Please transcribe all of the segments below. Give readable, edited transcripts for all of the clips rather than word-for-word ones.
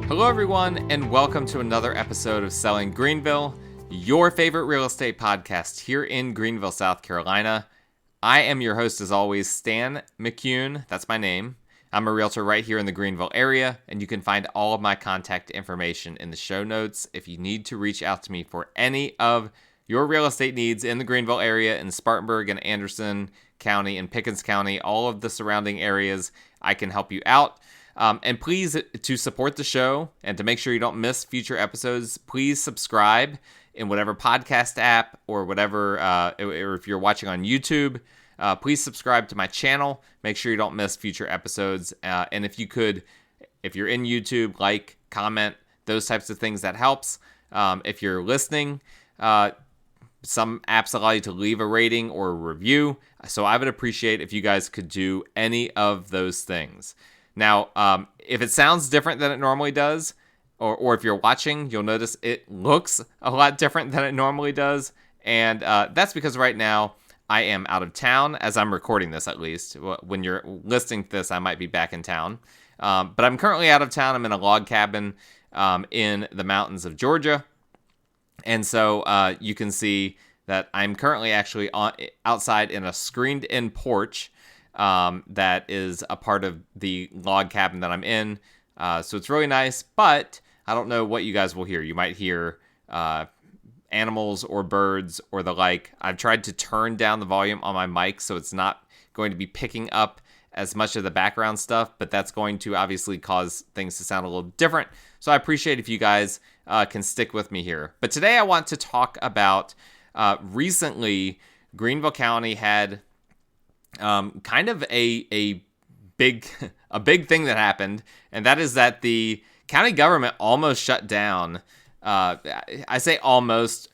Hello everyone, and welcome to another episode of Selling Greenville, your favorite real estate podcast here in Greenville, South Carolina. I am your host as always, Stan McCune, that's my name. I'm a realtor right here in the Greenville area, and you can find all of my contact information in the show notes if you need to reach out to me for any of your real estate needs in the Greenville area, in Spartanburg and Anderson County and Pickens County, all of the surrounding areas. I can help you out. And please, to support the show and to make sure you don't miss future episodes, please subscribe in whatever podcast app or whatever, or if you're watching on YouTube, please subscribe to my channel. Make sure you don't miss future episodes. And if you're in YouTube, like, comment, those types of things, that helps. If you're listening, some apps allow you to leave a rating or a review. So I would appreciate if you guys could do any of those things. Now, if it sounds different than it normally does, or if you're watching, you'll notice it looks a lot different than it normally does. And that's because right now I am out of town, as I'm recording this at least. When you're listening to this, I might be back in town. But I'm currently out of town. I'm in a log cabin in the mountains of Georgia. And so you can see that I'm currently actually outside in a screened-in porch that is a part of the log cabin that I'm in. So it's really nice, but I don't know what you guys will hear. You might hear animals or birds or the like. I've tried to turn down the volume on my mic so it's not going to be picking up as much of the background stuff, but that's going to obviously cause things to sound a little different. So I appreciate if you guys can stick with me here. But today I want to talk about recently Greenville County had kind of a big thing that happened, and that is that the county government almost shut down. I say almost.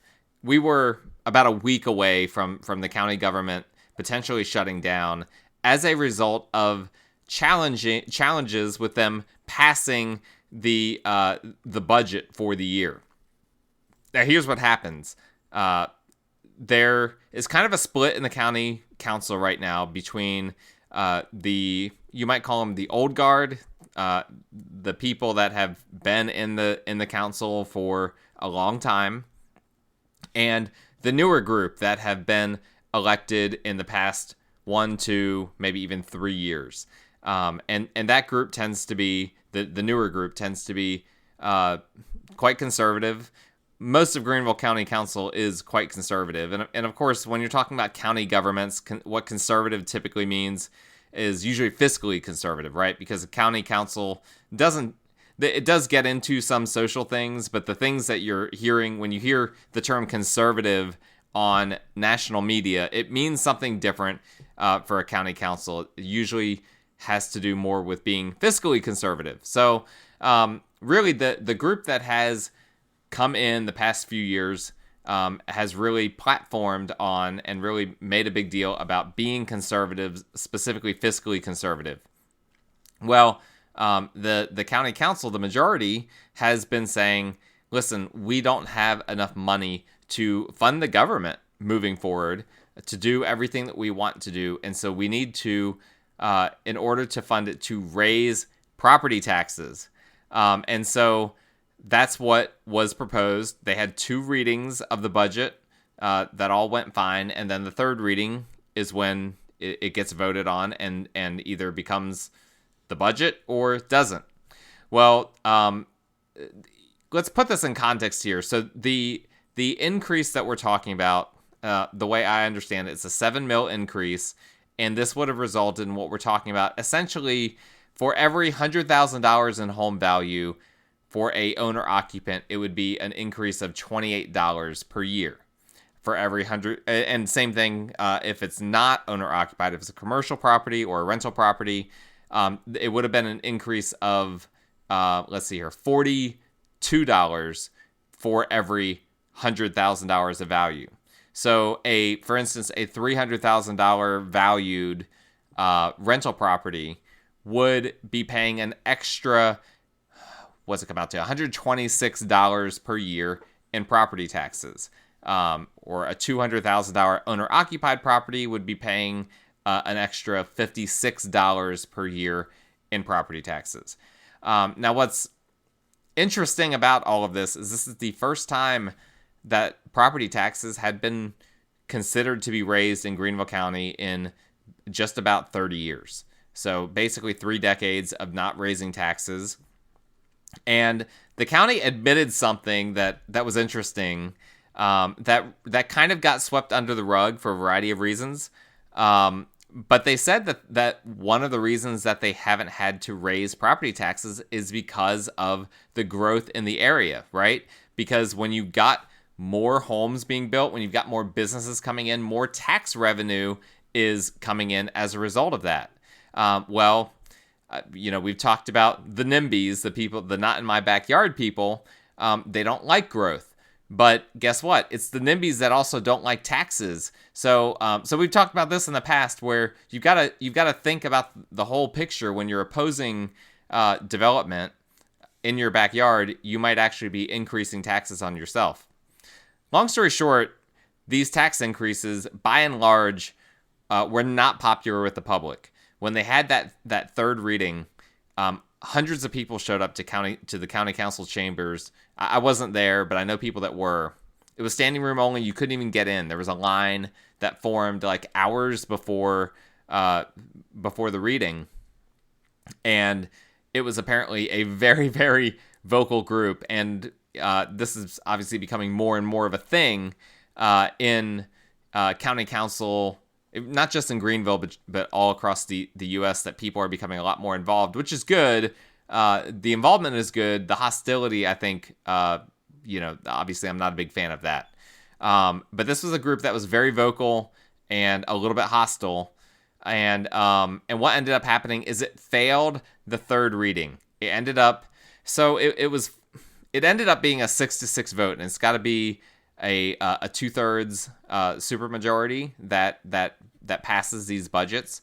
We were about a week away from the county government potentially shutting down as a result of challenges with them passing the budget for the year. Now, here's what happens. There is kind of a split in the county council right now between you might call them the old guard, the people that have been in the council for a long time, and the newer group that have been elected in the past 1, 2, maybe even 3 years. And that group tends to be, the newer group tends to be quite conservative. Most of Greenville County Council is quite conservative. And of course, when you're talking about county governments, what conservative typically means is usually fiscally conservative, right? Because the county council it does get into some social things, but the things that you're hearing, when you hear the term conservative on national media, it means something different for a county council. It usually has to do more with being fiscally conservative. So really the group that has come in the past few years has really platformed on and really made a big deal about being conservative, specifically fiscally conservative. Well, the county council, the majority, has been saying, listen, we don't have enough money to fund the government moving forward to do everything that we want to do. And so we need to, in order to fund it, to raise property taxes. And so that's what was proposed. They had 2 readings of the budget that all went fine. And then the third reading is when it gets voted on and either becomes the budget or doesn't. Well, let's put this in context here. So the increase that we're talking about, the way I understand it, it's a $7 million increase. And this would have resulted in what we're talking about. Essentially, for every $100,000 in home value, for a owner-occupant, it would be an increase of $28 per year for every 100. And same thing if it's not owner-occupied. If it's a commercial property or a rental property, it would have been an increase of, let's see here, $42 for every $100,000 of value. So, for instance, a $300,000 valued rental property would be paying an extra, what's it come out to? $126 per year in property taxes. Or a $200,000 owner-occupied property would be paying an extra $56 per year in property taxes. Now, what's interesting about all of this is the first time that property taxes had been considered to be raised in Greenville County in just about 30 years. So basically 3 decades of not raising taxes. And the county admitted something that was interesting, that kind of got swept under the rug for a variety of reasons. But they said that one of the reasons that they haven't had to raise property taxes is because of the growth in the area, right? Because when you've got more homes being built, when you've got more businesses coming in, more tax revenue is coming in as a result of that. We've talked about the NIMBYs, the people, the not in my backyard people. They don't like growth. But guess what? It's the NIMBYs that also don't like taxes. So we've talked about this in the past, where you've got to think about the whole picture when you're opposing development in your backyard. You might actually be increasing taxes on yourself. Long story short, these tax increases, by and large, were not popular with the public. When they had that third reading, hundreds of people showed up to the county council chambers. I wasn't there, but I know people that were. It was standing room only. You couldn't even get in. There was a line that formed like hours before the reading, and it was apparently a very, very vocal group. And this is obviously becoming more and more of a thing in county council, not just in Greenville, but all across the U.S., that people are becoming a lot more involved, which is good. The involvement is good. The hostility, I think, obviously I'm not a big fan of that. But this was a group that was very vocal and a little bit hostile. And what ended up happening is it failed the third reading. It ended up being a 6-6 vote, and it's got to be a 2/3 supermajority that passes these budgets.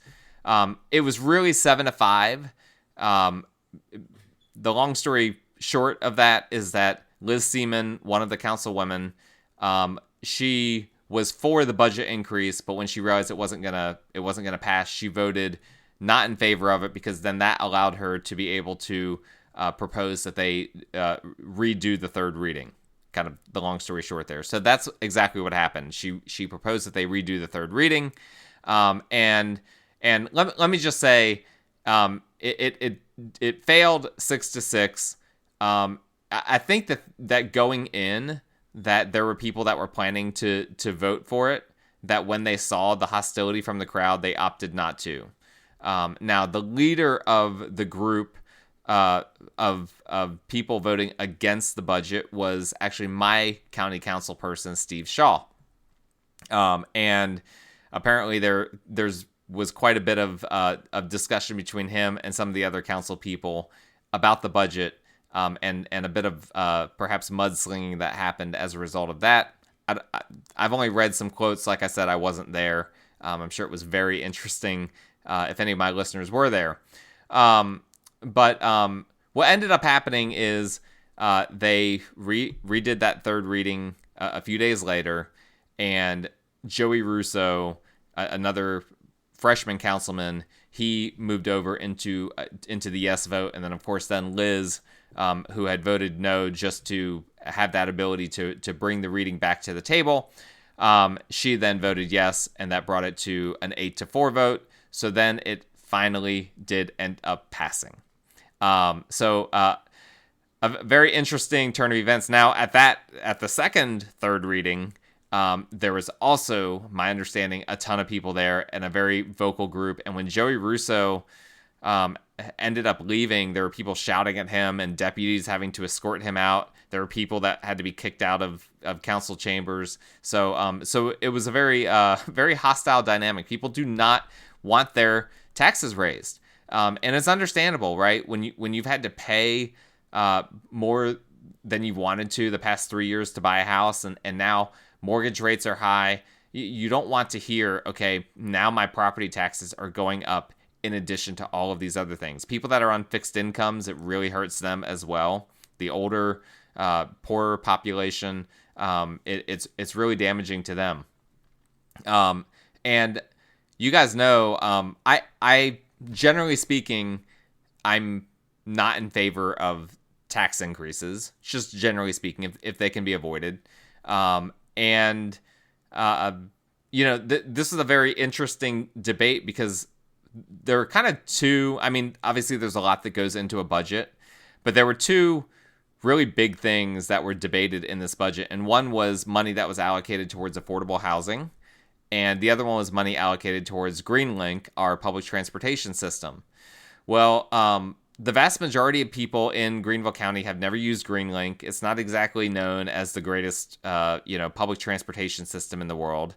It was really 7-5. The long story short of that is that Liz Seaman, one of the councilwomen, she was for the budget increase, but when she realized it wasn't gonna pass, she voted not in favor of it, because then that allowed her to be able to propose that they redo the third reading. Kind of the long story short there. So that's exactly what happened. She proposed that they redo the third reading, and let me just say, it failed 6-6. I think that going in, that there were people that were planning to vote for it, that when they saw the hostility from the crowd, they opted not to. Now, the leader of the group of people voting against the budget was actually my county council person, Steve Shaw. And apparently there's was quite a bit of discussion between him and some of the other council people about the budget, and a bit of perhaps mudslinging that happened as a result of that. I've only read some quotes. Like I said, I wasn't there. I'm sure it was very interesting if any of my listeners were there. But what ended up happening is they redid that third reading a few days later, and Joey Russo, another freshman councilman, he moved over into the yes vote, and then of course Liz, who had voted no just to have that ability to bring the reading back to the table, she then voted yes, and that brought it to an 8-4 vote. So then it finally did end up passing. So a very interesting turn of events. Now at the second third reading, there was also, my understanding, a ton of people there and a very vocal group. And when Joey Russo ended up leaving, there were people shouting at him and deputies having to escort him out. There were people that had to be kicked out of council chambers. So it was a very very hostile dynamic. People do not want their taxes raised. And it's understandable, right? When you've had to pay more than you wanted to the past 3 years to buy a house, and now mortgage rates are high, you don't want to hear, okay, now my property taxes are going up in addition to all of these other things. People that are on fixed incomes, it really hurts them as well. The older, poorer population, it's really damaging to them. And you guys know, I generally speaking, I'm not in favor of tax increases, just generally speaking, if they can be avoided. And this is a very interesting debate because there are kind of two. I mean, obviously, there's a lot that goes into a budget, but there were two really big things that were debated in this budget. And one was money that was allocated towards affordable housing, and the other one was money allocated towards GreenLink, our public transportation system. Well, the vast majority of people in Greenville County have never used GreenLink. It's not exactly known as the greatest, public transportation system in the world.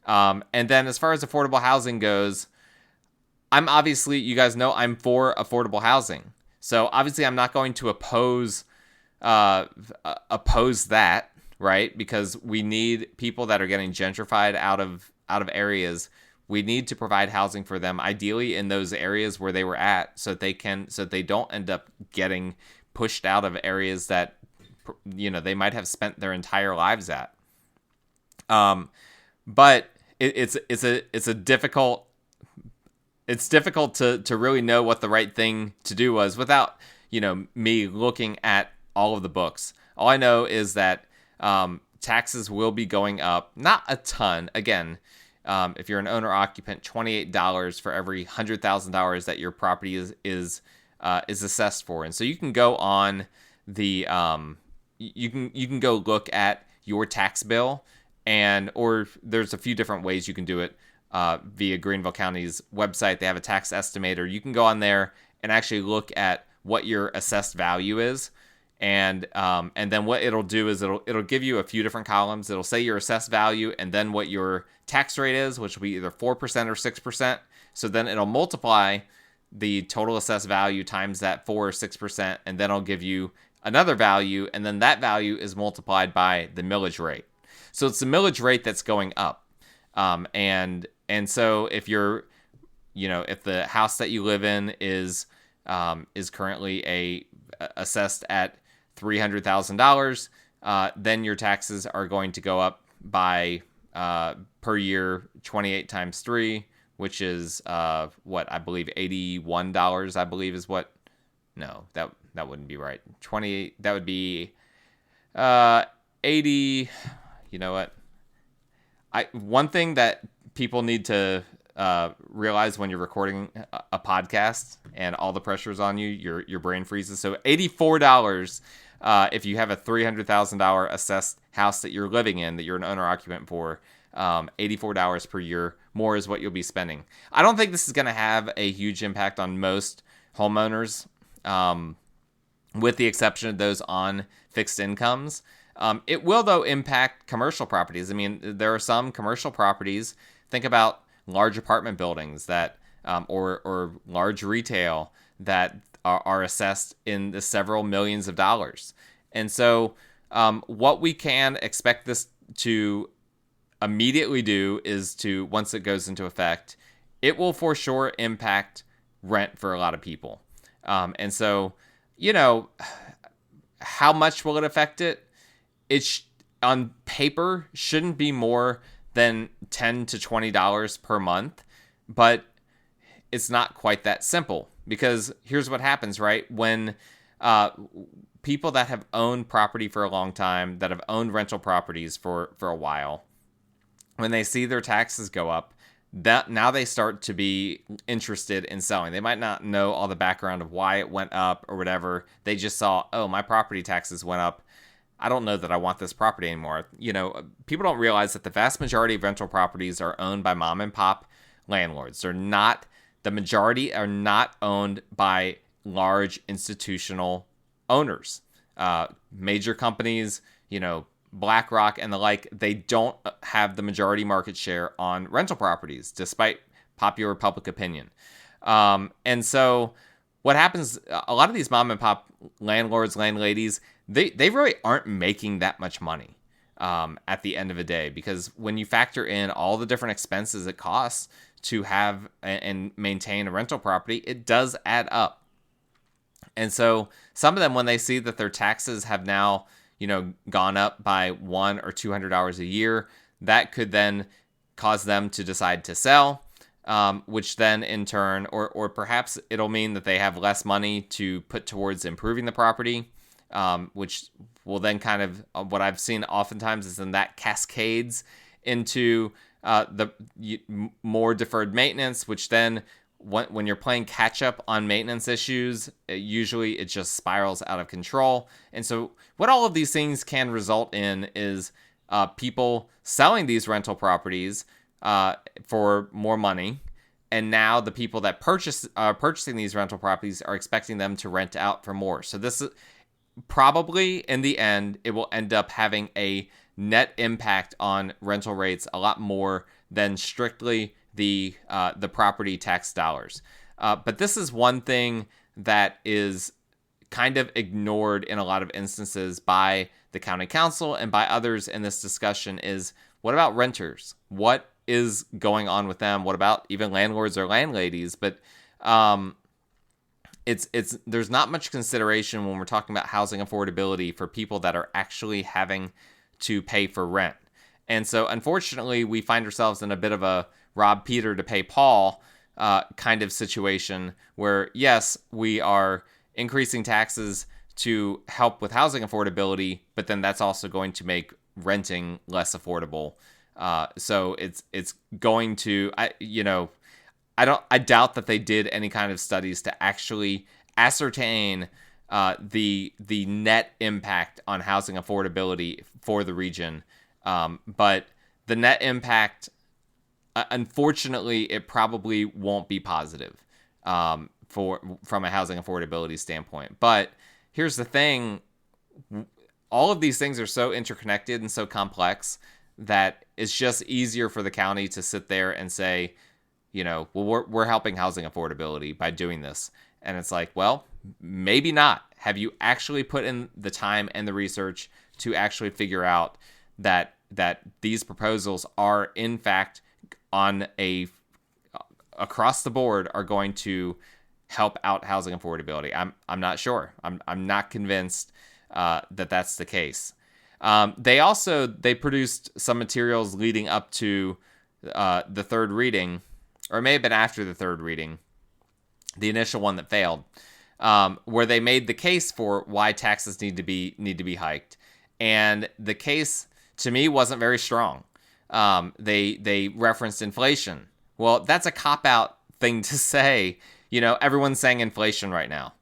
And then as far as affordable housing goes, you guys know I'm for affordable housing. So obviously I'm not going to oppose that, right? Because we need people that are getting gentrified out of areas. We need to provide housing for them, ideally in those areas where they were at, so that they don't end up getting pushed out of areas that they might have spent their entire lives at. But it's difficult to really know what the right thing to do was without me looking at all of the books. All I know is that taxes will be going up, not a ton. Again, if you're an owner-occupant, $28 for every $100,000 that your property is assessed for. And so you can go on the you can go look at your tax bill, or there's a few different ways you can do it via Greenville County's website. They have a tax estimator. You can go on there and actually look at what your assessed value is. And then what it'll do is it'll give you a few different columns. It'll say your assessed value and then what your tax rate is, which will be either 4% or 6%. So then it'll multiply the total assessed value times that 4 or 6%, and then it'll give you another value, and then that value is multiplied by the millage rate. So it's the millage rate that's going up. And so if if the house that you live in is currently assessed at $300,000, then your taxes are going to go up by per year 28 times 3, which is what I believe $81. I believe is what. No, that wouldn't be right. 28. That would be 80. You know what? One thing that people need to realize when you're recording a podcast and all the pressure's on you, your brain freezes. So $84 if you have a $300,000 assessed house that you're living in, that you're an owner occupant for, $84 per year more is what you'll be spending. I don't think this is going to have a huge impact on most homeowners, with the exception of those on fixed incomes. It will, though, impact commercial properties. I mean, there are some commercial properties. Think about large apartment buildings that, or large retail that are assessed in the several millions of dollars. And so what we can expect this to immediately do is to, once it goes into effect, it will for sure impact rent for a lot of people. And so, how much will it affect it? It on paper shouldn't be more than $10 to $20 per month, but it's not quite that simple, because here's what happens, right? When people that have owned property for a long time, that have owned rental properties for a while, when they see their taxes go up, that now they start to be interested in selling. They might not know all the background of why it went up or whatever. They just saw, oh, my property taxes went up. I don't know that I want this property anymore. People don't realize that the vast majority of rental properties are owned by mom and pop landlords. The majority are not owned by large institutional owners. Major companies, BlackRock and the like, they don't have the majority market share on rental properties, despite popular public opinion. And so what happens, a lot of these mom and pop landlords, landladies, they really aren't making that much money at the end of the day, because when you factor in all the different expenses it costs to have and maintain a rental property, it does add up. And so some of them, when they see that their taxes have now gone up by $100 or $200 a year, that could then cause them to decide to sell, which then in turn, or perhaps it'll mean that they have less money to put towards improving the property, which will then kind of what I've seen oftentimes is then that cascades into more deferred maintenance, which then when you're playing catch up on maintenance issues, usually it just spirals out of control. And so what all of these things can result in is people selling these rental properties for more money. And now the people that purchasing these rental properties are expecting them to rent out for more. So this is probably in the end, it will end up having a net impact on rental rates a lot more than strictly the property tax dollars. But this is one thing that is kind of ignored in a lot of instances by the county council and by others in this discussion is, what about renters? What is going on with them? What about even landlords or landladies? But it's there's not much consideration when we're talking about housing affordability for people that are actually having to pay for rent. And so unfortunately, we find ourselves in a bit of a rob Peter to pay Paul kind of situation where, yes, we are increasing taxes to help with housing affordability, but then that's also going to make renting less affordable. So it's going to, I doubt that they did any kind of studies to actually ascertain the net impact on housing affordability for the region. But the net impact, unfortunately, it probably won't be positive from a housing affordability standpoint. But here's the thing. All of these things are so interconnected and so complex that it's just easier for the county to sit there and say, well, we're helping housing affordability by doing this. And it's like, well, maybe not. Have you actually put in the time and the research to actually figure out that these proposals are in fact on across the board are going to help out housing affordability? I'm not sure. I'm not convinced that that's the case. They produced some materials leading up to the third reading, or it may have been after the third reading, the initial one that failed, where they made the case for why taxes need to be hiked, and the case to me wasn't very strong. They referenced inflation. Well, that's a cop-out thing to say. Everyone's saying inflation right now.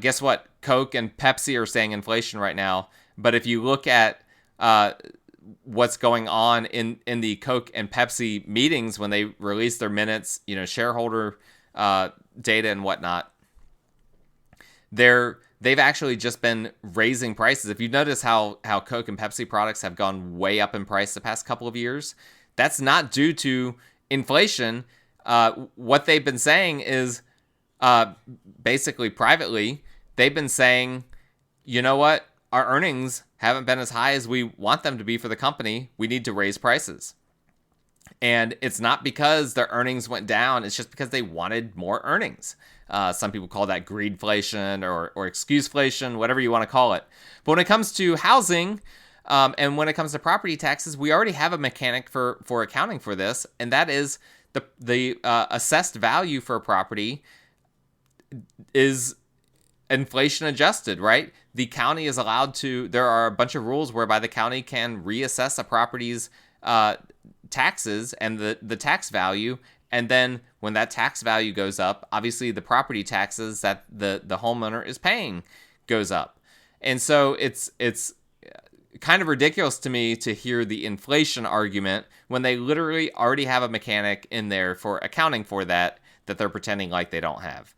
Guess what? Coke and Pepsi are saying inflation right now. But if you look at what's going on in the Coke and Pepsi meetings when they release their minutes, shareholder data and whatnot, they've actually just been raising prices. If you notice how Coke and Pepsi products have gone way up in price the past couple of years, that's not due to inflation. What they've been saying is basically privately, they've been saying, you know what? Our earnings haven't been as high as we want them to be for the company. We need to raise prices. And it's not because their earnings went down. It's just because they wanted more earnings. Some people call that greedflation or excuseflation, whatever you want to call it. But when it comes to housing and when it comes to property taxes, we already have a mechanic for accounting for this. And that is the assessed value for a property is inflation adjusted, right? The county is allowed to, there are a bunch of rules whereby the county can reassess a property's taxes and the tax value. And then when that tax value goes up, obviously the property taxes that the homeowner is paying goes up. And so it's kind of ridiculous to me to hear the inflation argument when they literally already have a mechanic in there for accounting for that they're pretending like they don't have.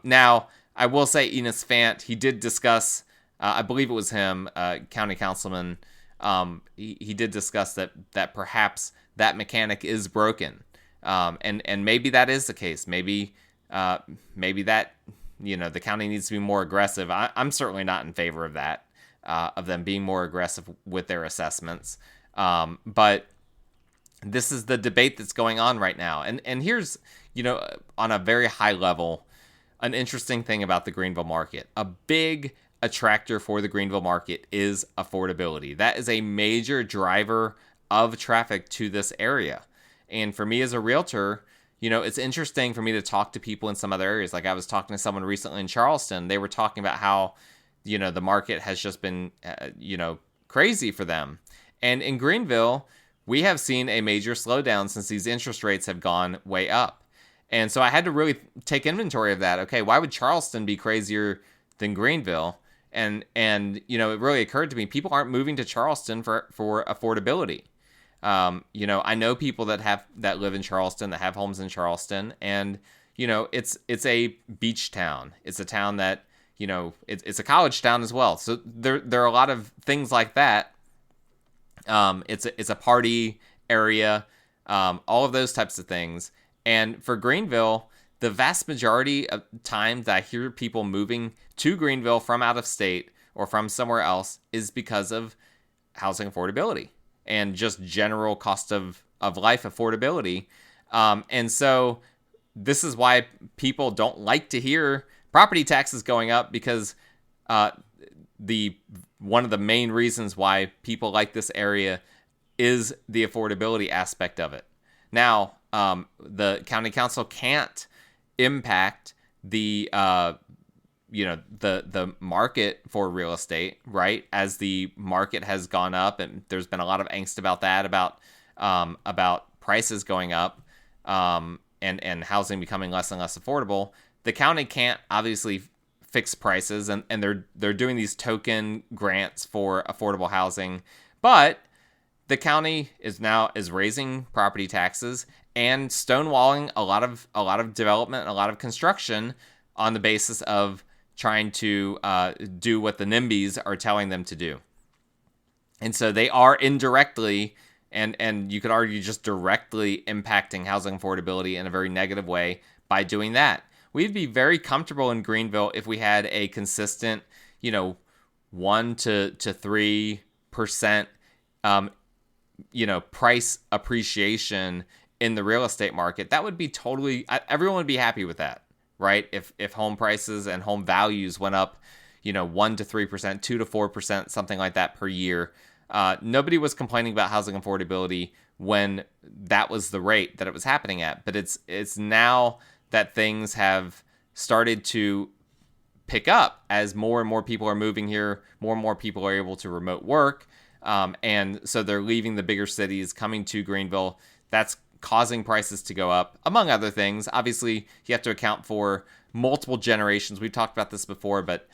Now, I will say Enos Fant, he did discuss, I believe it was him, county councilman, he did discuss that perhaps that mechanic is broken. And maybe that is the case. Maybe that, the county needs to be more aggressive. I'm certainly not in favor of that, of them being more aggressive with their assessments. But this is the debate that's going on right now. And here's, on a very high level, an interesting thing about the Greenville market. A big attractor for the Greenville market is affordability. That is a major driver of traffic to this area. And for me as a realtor, it's interesting for me to talk to people in some other areas. Like I was talking to someone recently in Charleston. They were talking about how the market has just been, crazy for them. And in Greenville, we have seen a major slowdown since these interest rates have gone way up. And so I had to really take inventory of that. Okay, why would Charleston be crazier than Greenville? And it really occurred to me, people aren't moving to Charleston for affordability. I know people that live in Charleston, that have homes in Charleston, and it's a beach town. It's a town that it's a college town as well. So there are a lot of things like that. It's a party area, all of those types of things. And for Greenville, the vast majority of times that I hear people moving to Greenville from out of state or from somewhere else is because of housing affordability and just general cost of life affordability. And so this is why people don't like to hear property taxes going up, because one of the main reasons why people like this area is the affordability aspect of it. Now, the county council can't impact the market for real estate, right? As the market has gone up, and there's been a lot of angst about that, about prices going up, and housing becoming less and less affordable. The county can't obviously fix prices, and they're doing these token grants for affordable housing, but the county is raising property taxes and stonewalling a lot of development and a lot of construction on the basis of trying to do what the NIMBYs are telling them to do. And so they are indirectly, and you could argue just directly, impacting housing affordability in a very negative way by doing that. We'd be very comfortable in Greenville if we had a consistent, 1 to 3%, price appreciation in the real estate market. That would be everyone would be happy with that, right? If home prices and home values went up, 1 to 3%, 2 to 4%, something like that per year. Nobody was complaining about housing affordability when that was the rate that it was happening at. But it's now that things have started to pick up as more and more people are moving here, more and more people are able to remote work. And so they're leaving the bigger cities, coming to Greenville. That's causing prices to go up, among other things. Obviously, you have to account for multiple generations. We've talked about this before, but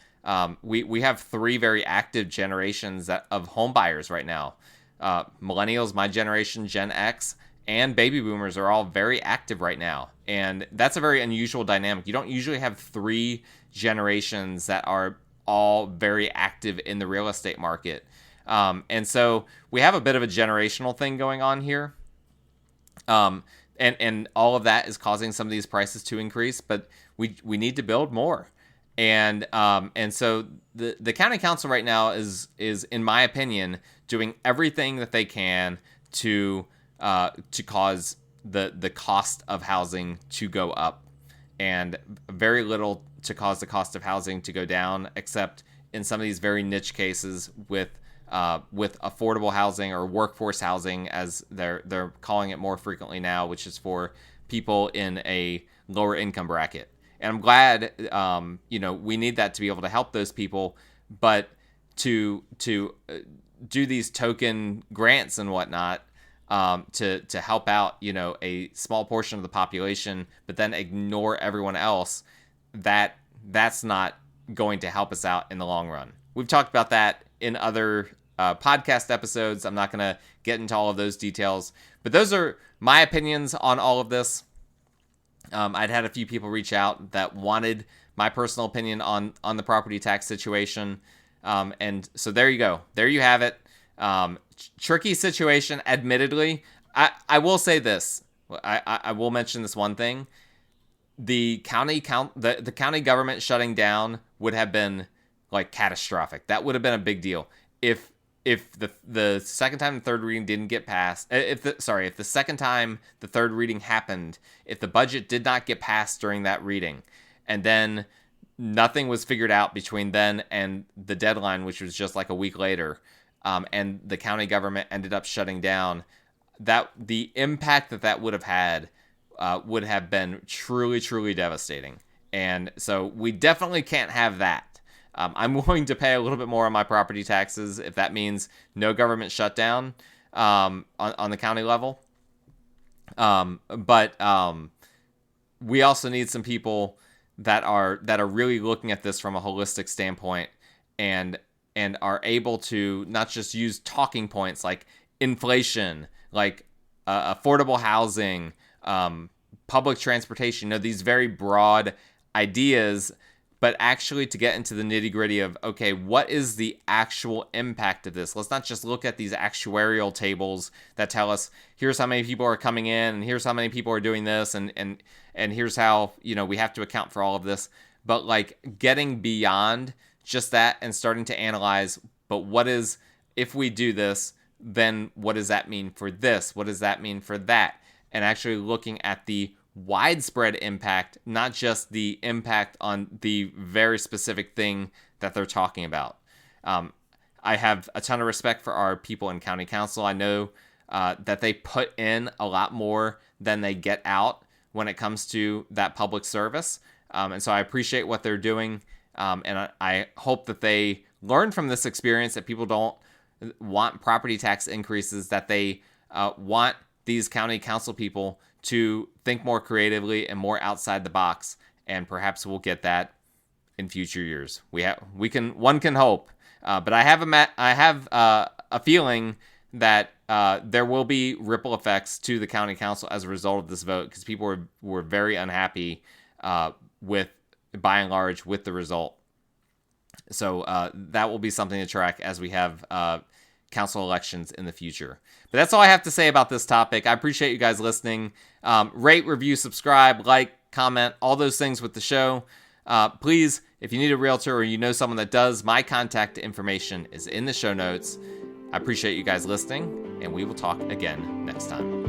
we have 3 very active generations of home buyers right now. Millennials, my generation, Gen X, and baby boomers are all very active right now. And that's a very unusual dynamic. You don't usually have 3 generations that are all very active in the real estate market. And so we have a bit of a generational thing going on here. And all of that is causing some of these prices to increase, but we need to build more. And so the county council right now is in my opinion doing everything that they can to cause the cost of housing to go up, and very little to cause the cost of housing to go down, except in some of these very niche cases with affordable housing or workforce housing, as they're calling it more frequently now, which is for people in a lower income bracket. And I'm glad, we need that to be able to help those people, but to do these token grants and whatnot, to help out, a small portion of the population, but then ignore everyone else, that's not going to help us out in the long run. We've talked about that in other podcast episodes. I'm not going to get into all of those details, but those are my opinions on all of this. I'd had a few people reach out that wanted my personal opinion on the property tax situation. And so there you go. There you have it. Tricky situation, admittedly. I will say this. I will mention this one thing. The county government shutting down would have been like catastrophic. That would have been a big deal. If the second time the third reading didn't get passed, if the second time the third reading happened, if the budget did not get passed during that reading, and then nothing was figured out between then and the deadline, which was just like a week later, and the county government ended up shutting down, that the impact that would have had would have been truly, truly devastating. And so we definitely can't have that. I'm willing to pay a little bit more on my property taxes if that means no government shutdown on the county level. But we also need some people that are really looking at this from a holistic standpoint and are able to not just use talking points like inflation, like affordable housing, public transportation, these very broad ideas, but actually to get into the nitty gritty of, okay, what is the actual impact of this? Let's not just look at these actuarial tables that tell us, here's how many people are coming in, and here's how many people are doing this, and here's how, we have to account for all of this. But like getting beyond just that and starting to analyze, but what is, if we do this, then what does that mean for this? What does that mean for that? And actually looking at the widespread impact, not just the impact on the very specific thing that they're talking about. I have a ton of respect for our people in county council. I know that they put in a lot more than they get out when it comes to that public service. And so I appreciate what they're doing. And I hope that they learn from this experience, that people don't want property tax increases, that they want these county council people to think more creatively and more outside the box, and perhaps we'll get that in future years. One can hope, but I have a feeling that there will be ripple effects to the county council as a result of this vote, because people were very unhappy with, by and large, with the result. So that will be something to track as we have council elections in the future. But that's all I have to say about this topic. I appreciate you guys listening. Rate, review, subscribe, like, comment, all those things with the show. Please, if you need a realtor or you know someone that does, my contact information is in the show notes. I appreciate you guys listening, and we will talk again next time.